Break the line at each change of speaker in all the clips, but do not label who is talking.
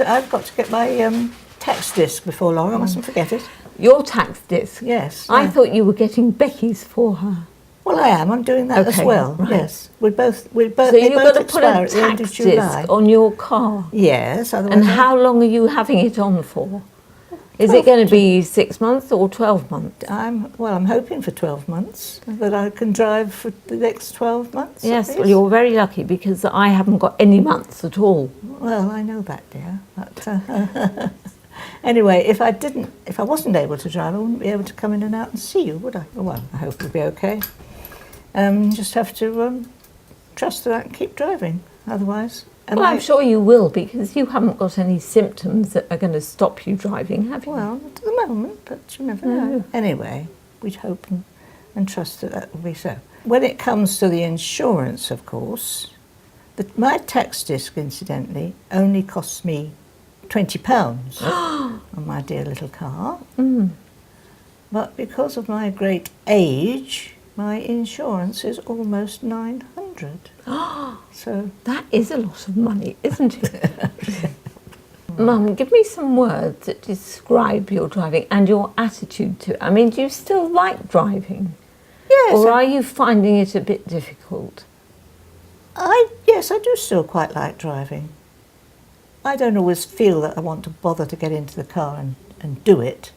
I've got to get my tax disc before long. I mustn't forget it.
Your tax disc?
Yes.
I thought you were getting Becky's for her.
Well, I am. I'm doing that as well.
Right.
Yes, we both.
So you've got to put a
at the end of
tax
July.
disc on your car.
Yes. Otherwise,
And how long are you having it on for? Is it going to be 6 months or 12 months?
I'm hoping for 12 months, that I can drive for the next 12 months.
Yes, well, you're very lucky because I haven't got any months at all.
Well, I know that, dear. But, anyway, if I wasn't able to drive, I wouldn't be able to come in and out and see you, would I? Well, I hope it'll be okay. Just have to trust that I can keep driving, otherwise.
Well, I'm sure you will, because you haven't got any symptoms that are going to stop you driving, have you?
Well, not at the moment, but you never know. Anyway, we'd hope and trust that will be so. When it comes to the insurance, of course, my tax disc, incidentally, only costs me £20 on my dear little car. But because of my great age, my insurance is almost £900. So
that is a lot of money, isn't it? Mum, give me some words that describe your driving and your attitude to it. I mean, do you still like driving?
Yes.
Or are you finding it a bit difficult?
Yes, I do still quite like driving. I don't always feel that I want to bother to get into the car and do it.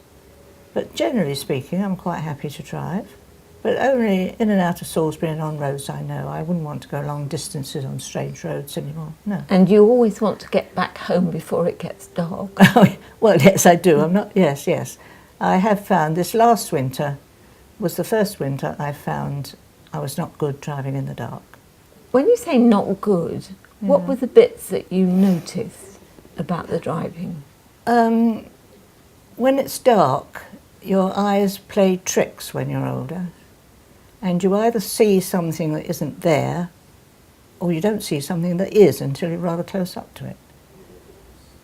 But generally speaking, I'm quite happy to drive. But only in and out of Salisbury and on roads I know. I wouldn't want to go long distances on strange roads anymore, no.
And you always want to get back home before it gets dark.
Well, yes, I do. Yes. I have found this last winter was the first winter I found I was not good driving in the dark.
When you say not good, what were the bits that you noticed about the driving?
When it's dark, your eyes play tricks when you're older. And you either see something that isn't there, or you don't see something that is until you're rather close up to it.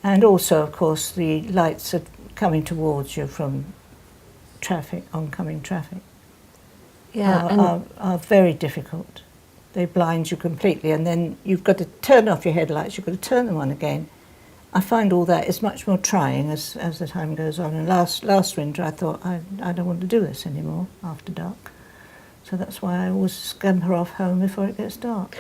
And also, of course, the lights are coming towards you from traffic, oncoming traffic, are very difficult. They blind you completely, and then you've got to turn off your headlights, you've got to turn them on again. I find all that is much more trying as the time goes on. And last winter I thought, I don't want to do this anymore after dark. So that's why I always scamper off home before it gets dark.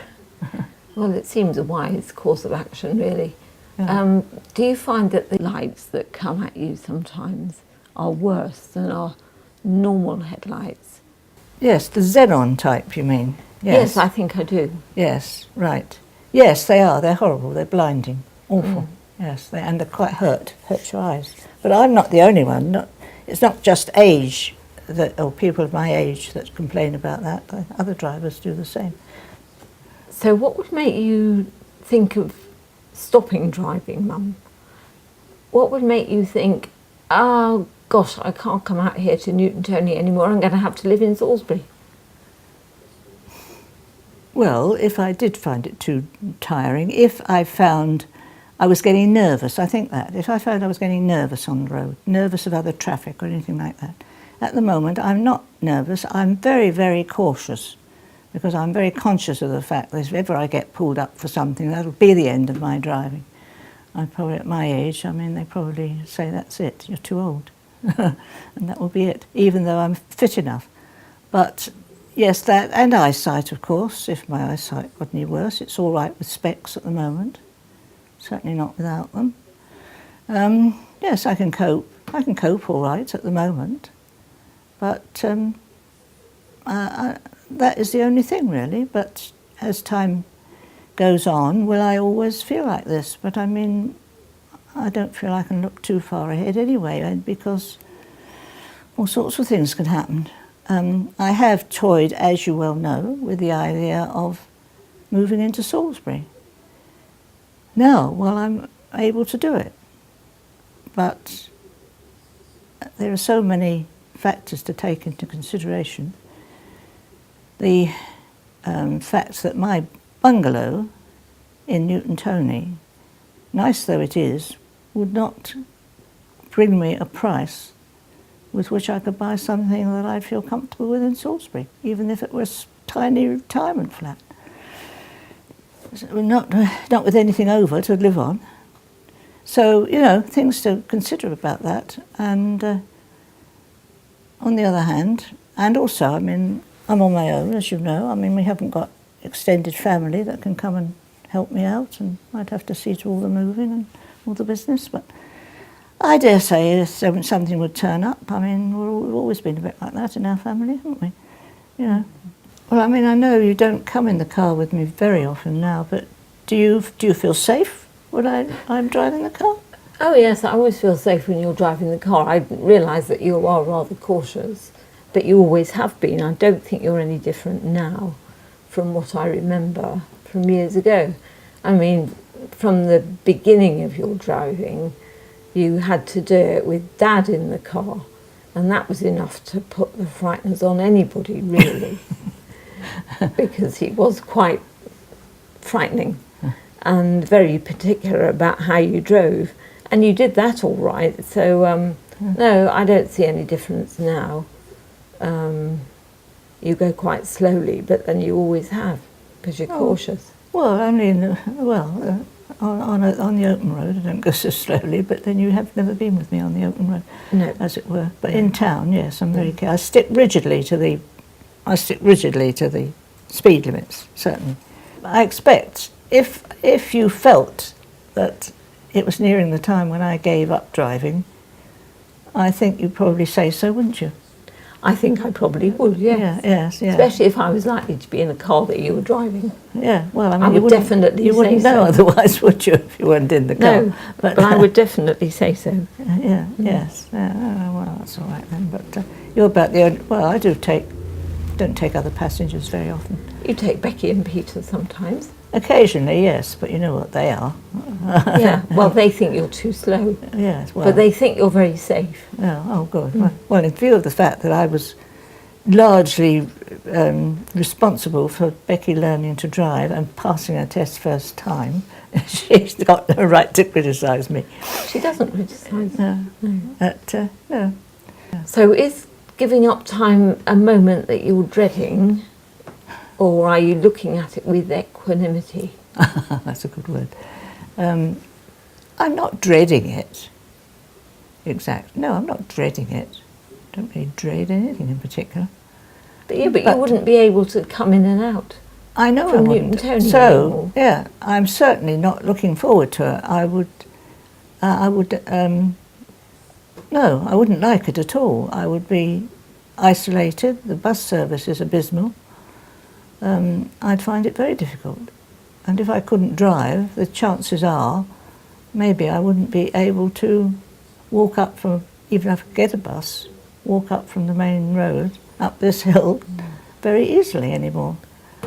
Well, it seems a wise course of action, really.
Yeah.
Do you find that the lights that come at you sometimes are worse than our normal headlights?
Yes, the xenon type, you mean?
Yes, I think I do.
Yes, right. Yes, they are. They're horrible. They're blinding. Awful. Yes, and they're quite hurt your eyes. But I'm not the only one. It's not just age, or people of my age that complain about that. Other drivers do the same.
So what would make you think of stopping driving, Mum? What would make you think, oh gosh, I can't come out here to Newton Tony anymore, I'm going to have to live in Salisbury?
Well, if I did find it too tiring, if I found I was getting nervous, I think that. If I found I was getting nervous on the road, nervous of other traffic or anything like that. At the moment, I'm not nervous. I'm very, very cautious because I'm very conscious of the fact that if ever I get pulled up for something, that'll be the end of my driving. I'm probably at my age, they probably say, that's it, you're too old. And that will be it, even though I'm fit enough. But yes, that, and eyesight, of course. If my eyesight got any worse, it's all right with specs at the moment. Certainly not without them. Yes, I can cope. I can cope all right at the moment. But that is the only thing, really. But as time goes on, will I always feel like this? But I mean, I don't feel I can look too far ahead anyway, because all sorts of things can happen. I have toyed, as you well know, with the idea of moving into Salisbury. Now, while I'm able to do it. But there are so many factors to take into consideration. The fact that my bungalow in Newton Tony, nice though it is, would not bring me a price with which I could buy something that I'd feel comfortable with in Salisbury, even if it was a tiny retirement flat. Not with anything over to live on. So, you know, things to consider about that. And on the other hand, and also, I mean, I'm on my own, as you know. I mean, we haven't got extended family that can come and help me out, and I'd have to see to all the moving and all the business. But I dare say if something would turn up, I mean, we've always been a bit like that in our family, haven't we? You know. Well, I mean, I know you don't come in the car with me very often now, but do you feel safe when I'm driving the car?
Oh yes, I always feel safe when you're driving the car. I realise that you are rather cautious, but you always have been. I don't think you're any different now from what I remember from years ago. I mean, from the beginning of your driving, you had to do it with Dad in the car, and that was enough to put the frighteners on anybody, really, because he was quite frightening and very particular about how you drove. And you did that all right, so no, I don't see any difference now. You go quite slowly, but then you always have, because you're cautious.
Well, only in the, on the open road I don't go so slowly, but then you have never been with me on the open road,
No.
as it were. But in town, yes, I'm very careful. I stick rigidly to the speed limits, certainly. I expect if you felt that it was nearing the time when I gave up driving, I think you'd probably say so, wouldn't you?
I think I probably would, yes.
Yeah, yes, yeah.
Especially if I was likely to be in a car that you were driving.
Yeah, well, I mean,
I would definitely
you wouldn't
say
know
so.
otherwise, would you, if you weren't in the car?
No, but I would definitely say so.
Yeah, yes. Yeah, well, that's all right then. But you're about the only... Well, I don't take other passengers very often.
You take Becky and Peter sometimes.
Occasionally, yes, but you know what they are.
Yeah, well, they think you're too slow.
Yes, well...
But they think you're very safe.
Oh, good. Well, in view of the fact that I was largely responsible for Becky learning to drive and passing her test first time, she's got no right to criticise me.
She doesn't criticise.
No. But, no.
So is giving up time a moment that you're dreading, or are you looking at it with equanimity?
That's a good word. I'm not dreading it. No, I'm not dreading it. I don't really dread anything in particular.
But you wouldn't be able to come in and out.
I know
from
I wouldn't.
Newton-Tony
So,
anymore.
yeah, I'm certainly not looking forward to it. No, I wouldn't like it at all. I would be isolated. The bus service is abysmal. I'd find it very difficult. And if I couldn't drive, the chances are maybe I wouldn't be able to walk up from, even if I could get a bus, walk up from the main road, up this hill, very easily anymore.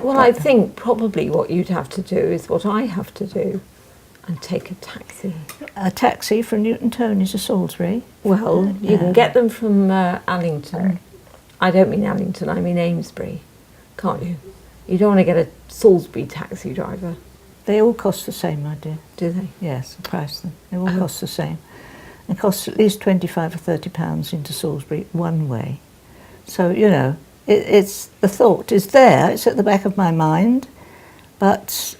Well, I think probably what you'd have to do is what I have to do, and take a taxi.
A taxi from Newton-Tony to Salisbury.
Well, you can get them from Allington. I don't mean Allington, I mean Amesbury, can't you? You don't want to get a Salisbury taxi driver.
They all cost the same, my dear.
Do they?
Yes, the price them. They all cost the same. It costs at least £25 or £30 into Salisbury one way. So, you know, it's the thought is there, it's at the back of my mind, but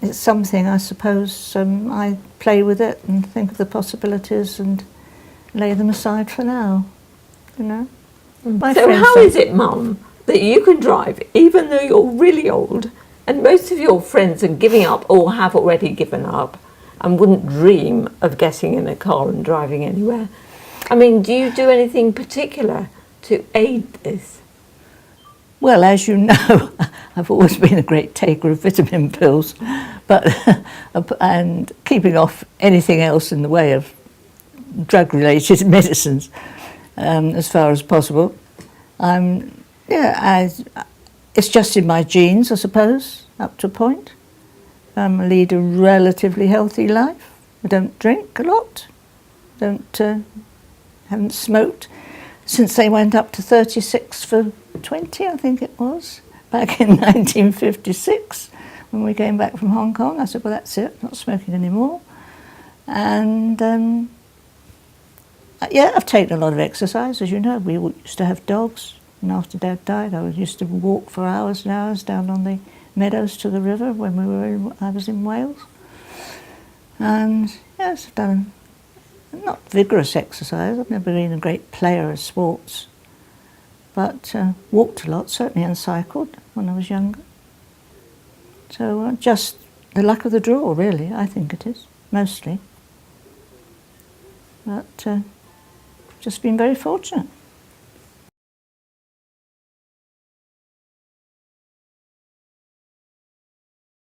it's something, I suppose, I play with it and think of the possibilities and lay them aside for now, you know.
So how is it, Mum, that you can drive even though you're really old and most of your friends are giving up or have already given up and wouldn't dream of getting in a car and driving anywhere? I mean, do you do anything particular to aid this?
Well, as you know, I've always been a great taker of vitamin pills, and keeping off anything else in the way of drug-related medicines as far as possible. It's just in my genes, I suppose, up to a point. I lead a relatively healthy life. I don't drink a lot. Haven't smoked since they went up to 36 for 20, I think it was, back in 1956 when we came back from Hong Kong. I said, well, that's it, not smoking anymore. And I've taken a lot of exercise, as you know. We used to have dogs, and after Dad died, I used to walk for hours and hours down on the meadows to the river when I was in Wales. And Yes, I've done not vigorous exercise. I've never been a great player of sports, but walked a lot, certainly, and cycled when I was younger. So just the luck of the draw, really, I think it is, mostly. But just been very fortunate.